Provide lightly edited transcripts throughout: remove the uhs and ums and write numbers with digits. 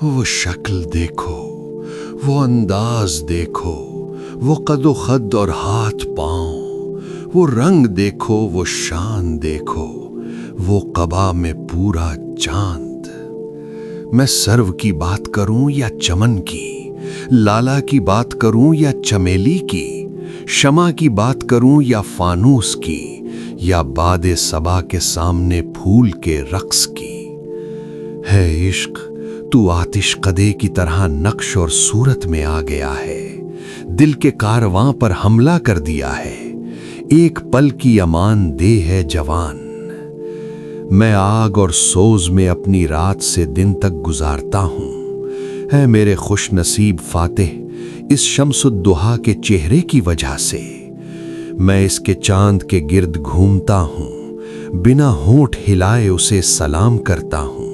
وہ شکل دیکھو، وہ انداز دیکھو، وہ قد و خد اور ہاتھ پاؤں، وہ رنگ دیکھو، وہ شان دیکھو، وہ قبا میں پورا چاند۔ میں سرو کی بات کروں یا چمن کی، لالا کی بات کروں یا چمیلی کی، شمع کی بات کروں یا فانوس کی، یا باد صبا کے سامنے پھول کے رقص کی۔ ہے عشق تو آتش قدے کی طرح نقش اور صورت میں آ گیا ہے، دل کے کارواں پر حملہ کر دیا ہے، ایک پل کی امان دے ہے جوان۔ میں آگ اور سوز میں اپنی رات سے دن تک گزارتا ہوں، ہے میرے خوش نصیب فاتح اس شمس الضحیٰ کے چہرے کی وجہ سے۔ میں اس کے چاند کے گرد گھومتا ہوں، بنا ہونٹ ہلائے اسے سلام کرتا ہوں،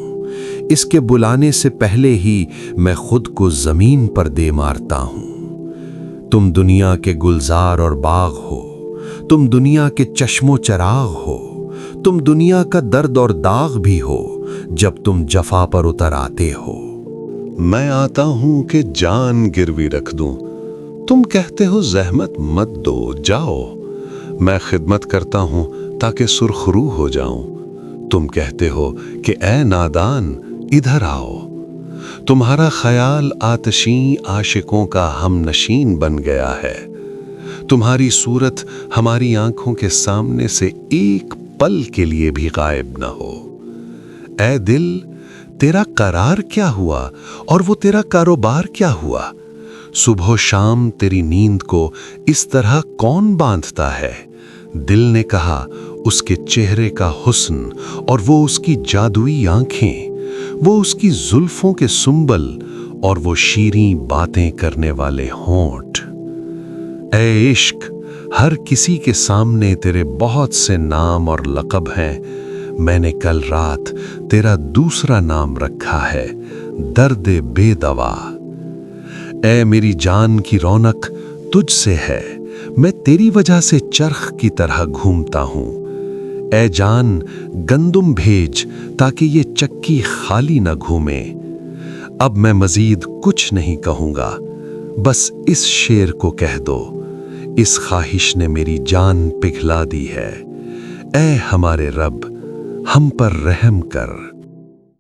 اس کے بلانے سے پہلے ہی میں خود کو زمین پر دے مارتا ہوں۔ تم دنیا کے گلزار اور باغ ہو، تم دنیا کے چشم و چراغ ہو، تم دنیا کا درد اور داغ بھی ہو جب تم جفا پر اتر آتے ہو۔ میں آتا ہوں کہ جان گروی رکھ دوں، تم کہتے ہو زحمت مت دو جاؤ، میں خدمت کرتا ہوں تاکہ سرخرو ہو جاؤں، تم کہتے ہو کہ اے نادان ادھر آؤ۔ تمہارا خیال آتشیں عاشقوں کا ہم نشین بن گیا ہے، تمہاری صورت ہماری آنکھوں کے سامنے سے ایک پل کے لیے بھی غائب نہ ہو۔ اے دل، تیرا قرار کیا ہوا اور وہ تیرا کاروبار کیا ہوا؟ صبح و شام تیری نیند کو اس طرح کون باندھتا ہے؟ دل نے کہا اس کے چہرے کا حسن اور وہ اس کی جادوئی آنکھیں، وہ اس کی زلفوں کے سنبل اور وہ شیریں باتیں کرنے والے ہونٹ۔ اے عشق، ہر کسی کے سامنے تیرے بہت سے نام اور لقب ہیں، میں نے کل رات تیرا دوسرا نام رکھا ہے، درد بے دوا۔ اے میری جان کی رونق تجھ سے ہے، میں تیری وجہ سے چرخ کی طرح گھومتا ہوں۔ اے جان، گندم بھیج تاکہ یہ چکی خالی نہ گھومے۔ اب میں مزید کچھ نہیں کہوں گا، بس اس شعر کو کہہ دو، اس خواہش نے میری جان پگھلا دی ہے۔ اے ہمارے رب، ہم پر رحم کر۔